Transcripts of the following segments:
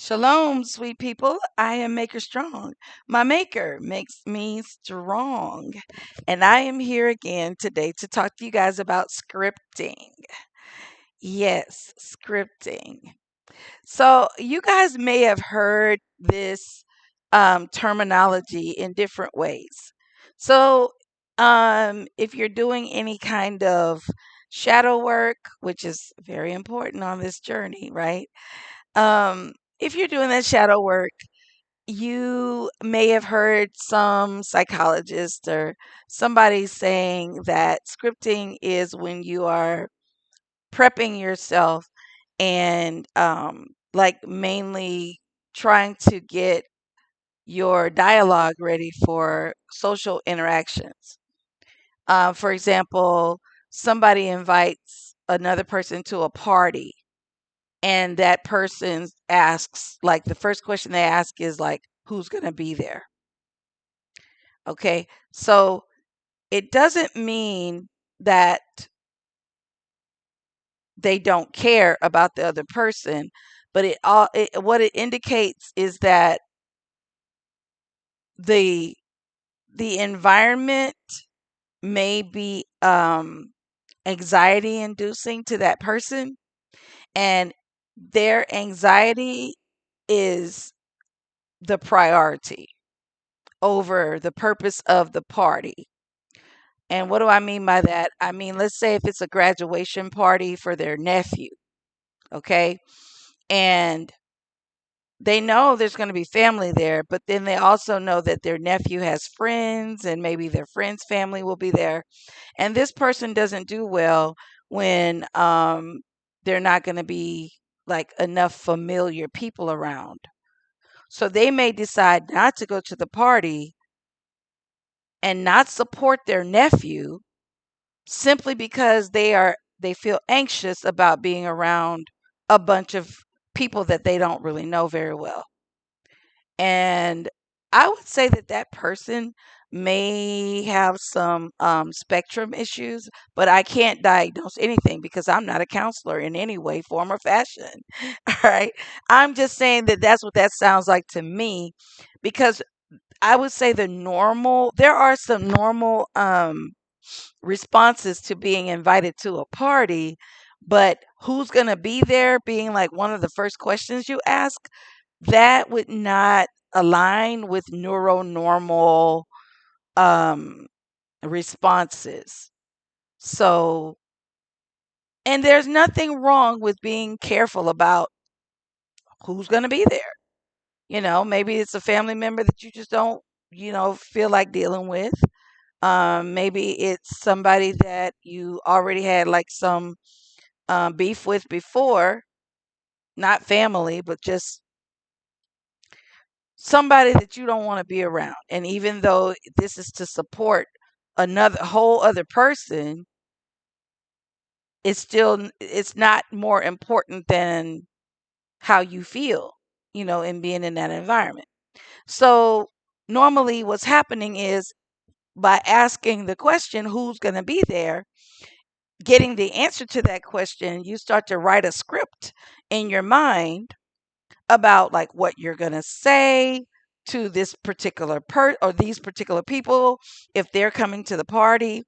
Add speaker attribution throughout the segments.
Speaker 1: Shalom, sweet people. I am Maker Strong. My Maker makes me strong. And I am here again today to talk to you guys about scripting. Yes, scripting. So, you guys may have heard this terminology in different ways. So, if you're doing any kind of shadow work, which is very important on this journey, right? If you're doing that shadow work, you may have heard some psychologist or somebody saying that scripting is when you are prepping yourself and like mainly trying to get your dialogue ready for social interactions. For example, somebody invites another person to a party and that person asks, like, the first question they ask is like, who's going to be there? Okay, so it doesn't mean that they don't care about the other person, but what it indicates is that the the environment may be anxiety inducing to that person, and their anxiety is the priority over the purpose of the party. And what do I mean by that? I mean, let's say if it's a graduation party for their nephew, okay? And they know there's going to be family there, but then they also know that their nephew has friends and maybe their friend's family will be there. And this person doesn't do well when they're not going to be like enough familiar people around. So they may decide not to go to the party and not support their nephew simply because they feel anxious about being around a bunch of people that they don't really know very well. And I would say that that person may have some spectrum issues, but I can't diagnose anything because I'm not a counselor in any way, form, or fashion. All right. I'm just saying that that's what that sounds like to me, because I would say there are some normal responses to being invited to a party, but who's going to be there being like one of the first questions you ask, that would not align with neuronormal um, responses. So, and there's nothing wrong with being careful about who's going to be there. Maybe it's a family member that you just don't, feel like dealing with. Maybe it's somebody that you already had like some beef with before, not family, but just somebody that you don't want to be around. And even though this is to support another whole other person, it's not more important than how you feel, in being in that environment. So normally what's happening is, by asking the question, who's going to be there, getting the answer to that question, you start to write a script in your mind about like what you're going to say to this particular or these particular people if they're coming to the party,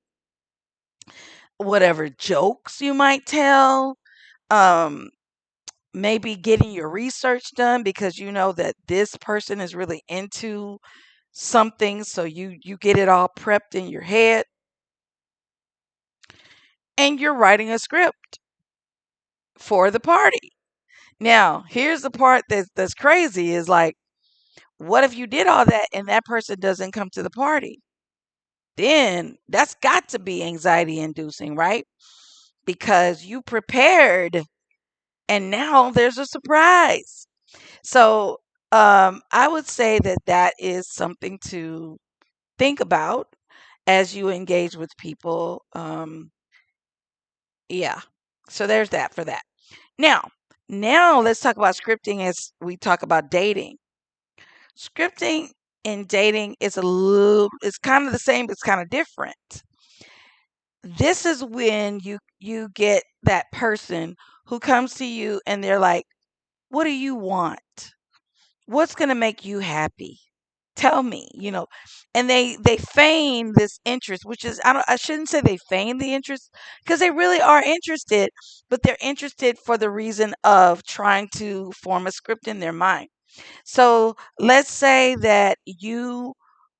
Speaker 1: whatever jokes you might tell, um maybe getting your research done because you know that this person is really into something, so you get it all prepped in your head and you're writing a script for the party. Now, here's the part that's crazy is like, what if you did all that and that person doesn't come to the party? Then that's got to be anxiety inducing, right? Because you prepared and now there's a surprise. So, I would say that that is something to think about as you engage with people. Yeah. So there's that for that. Now, now let's talk about scripting as we talk about dating. Scripting in dating is it's kind of the same, but it's kind of different. This is when you get that person who comes to you and they're like, "What do you want?" What's going to make you happy? Tell me, and they feign this interest, which is, I shouldn't say they feign the interest, because they really are interested, but they're interested for the reason of trying to form a script in their mind. So let's say that you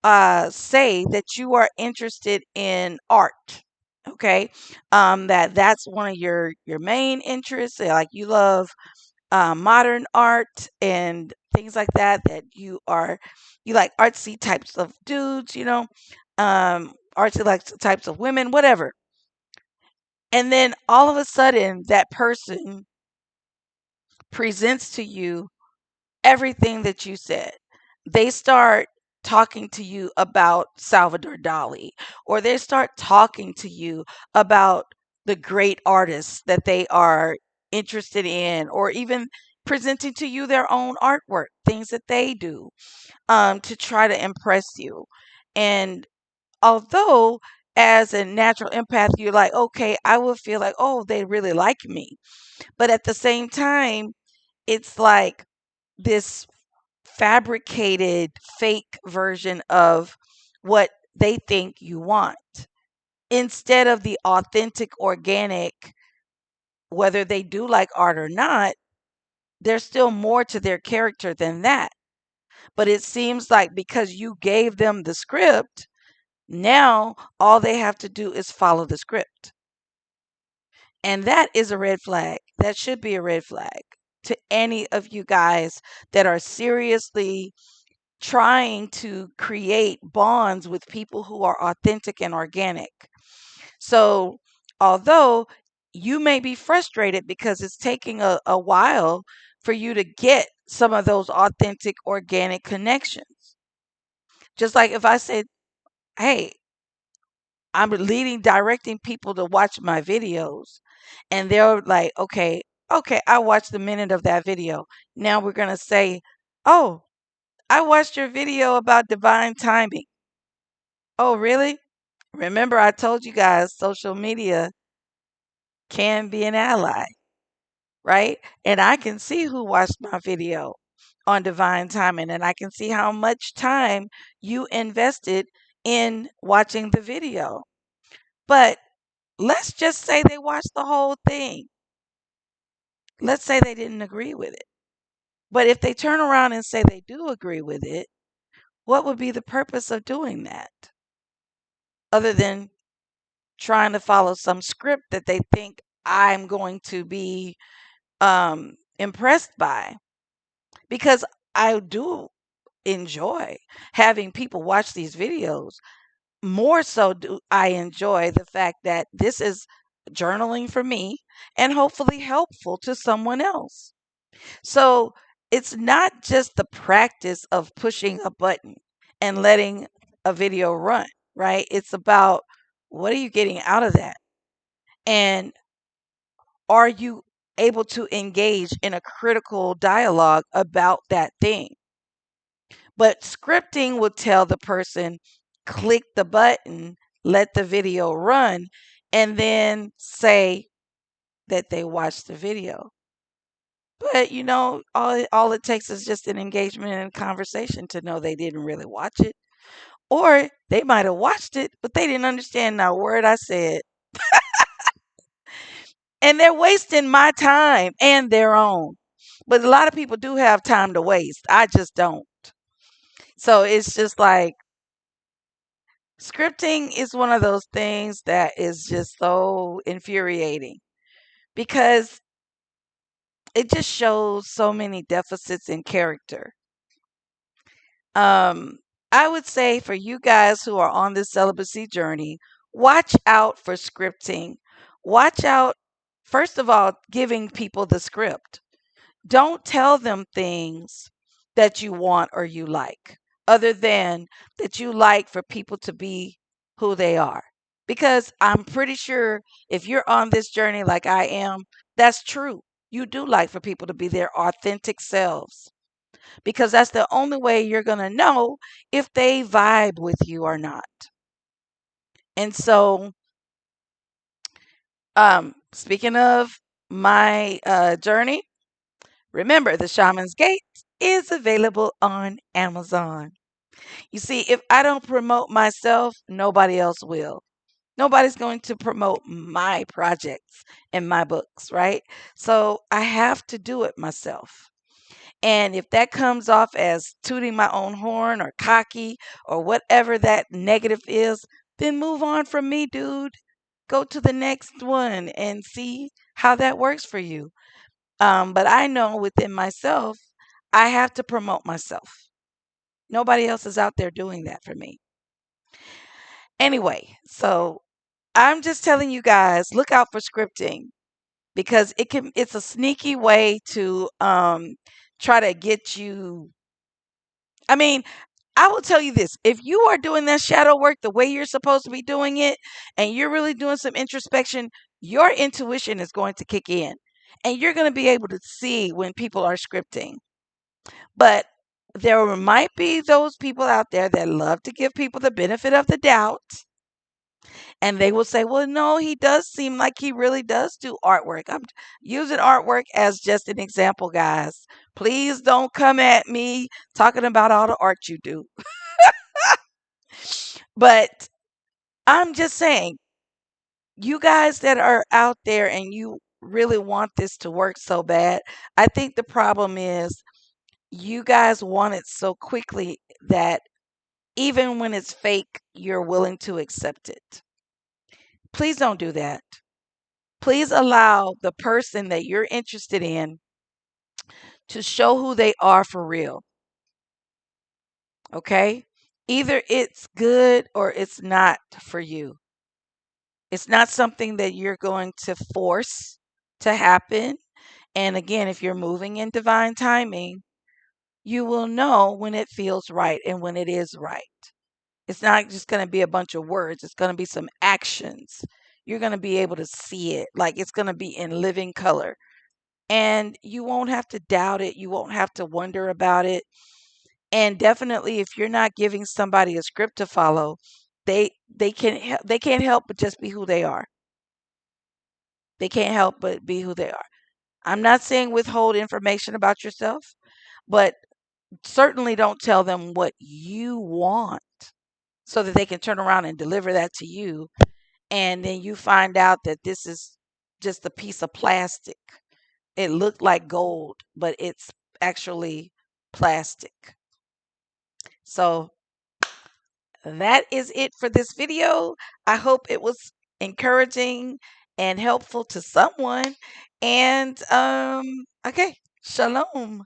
Speaker 1: say that you are interested in art. Okay, that's one of your main interests. Like you love modern art and things like that. That you like artsy types of dudes. Artsy like types of women, whatever. And then all of a sudden, that person presents to you everything that you said. They start talking to you about Salvador Dali, or they start talking to you about the great artists that they are interested in, or even presenting to you their own artwork, things that they do to try to impress you. And although, as a natural empath, you're like, okay, I would feel like, oh, they really like me. But at the same time, it's like this fabricated fake version of what they think you want instead of the authentic, organic, whether they do like art or not. There's still more to their character than that. But it seems like because you gave them the script, now all they have to do is follow the script. And that is a red flag. That should be a red flag to any of you guys that are seriously trying to create bonds with people who are authentic and organic. So, although you may be frustrated because it's taking a while for you to get some of those authentic, organic connections. Just like if I said, hey, I'm directing people to watch my videos, and they're like, okay, I watched the minute of that video. Now we're going to say, oh, I watched your video about divine timing. Oh, really? Remember, I told you guys social media can be an ally, right? And I can see who watched my video on divine timing, and I can see how much time you invested in watching the video. But let's just say they watched the whole thing. Let's say they didn't agree with it. But if they turn around and say they do agree with it, what would be the purpose of doing that? Other than trying to follow some script that they think I'm going to be impressed by. Because I do enjoy having people watch these videos. More so do I enjoy the fact that this is journaling for me and hopefully helpful to someone else. So it's not just the practice of pushing a button and letting a video run, right? It's about what are you getting out of that? And are you able to engage in a critical dialogue about that thing? But scripting will tell the person, click the button, let the video run, and then say that they watched the video. But all it takes is just an engagement and conversation to know they didn't really watch it. Or they might have watched it, but they didn't understand a word I said. And they're wasting my time and their own. But a lot of people do have time to waste. I just don't. So it's just like scripting is one of those things that is just so infuriating because it just shows so many deficits in character. Um, I would say for you guys who are on this celibacy journey, watch out for scripting. Watch out, first of all, giving people the script. Don't tell them things that you want or you like, other than that you like for people to be who they are. Because I'm pretty sure if you're on this journey like I am, that's true. You do like for people to be their authentic selves because that's the only way you're going to know if they vibe with you or not. And so, speaking of my journey, remember the shaman's gate is available on Amazon. You see, if I don't promote myself, nobody else will. Nobody's going to promote my projects and my books, right? So I have to do it myself. And if that comes off as tooting my own horn or cocky or whatever that negative is, then move on from me, dude. Go to the next one and see how that works for you. But I know within myself, I have to promote myself. Nobody else is out there doing that for me. Anyway, so I'm just telling you guys, look out for scripting because it's a sneaky way to try to get you. I mean, I will tell you this, if you are doing that shadow work the way you're supposed to be doing it and you're really doing some introspection, your intuition is going to kick in and you're going to be able to see when people are scripting. But there might be those people out there that love to give people the benefit of the doubt. And they will say, well, no, he does seem like he really does do artwork. I'm using artwork as just an example, guys. Please don't come at me talking about all the art you do. But I'm just saying, you guys that are out there and you really want this to work so bad, I think the problem is you guys want it so quickly that even when it's fake, you're willing to accept it. Please don't do that. Please allow the person that you're interested in to show who they are for real. Okay? Either it's good or it's not for you. It's not something that you're going to force to happen. And again, if you're moving in divine timing, you will know when it feels right and when it is right. It's not just going to be a bunch of words, it's going to be some actions. You're going to be able to see it, like it's going to be in living color. And you won't have to doubt it, you won't have to wonder about it. And definitely if you're not giving somebody a script to follow, they can't help but just be who they are. They can't help but be who they are. I'm not saying withhold information about yourself, but certainly don't tell them what you want so that they can turn around and deliver that to you. And then you find out that this is just a piece of plastic. It looked like gold, but it's actually plastic. So that is it for this video. I hope it was encouraging and helpful to someone. And okay, shalom.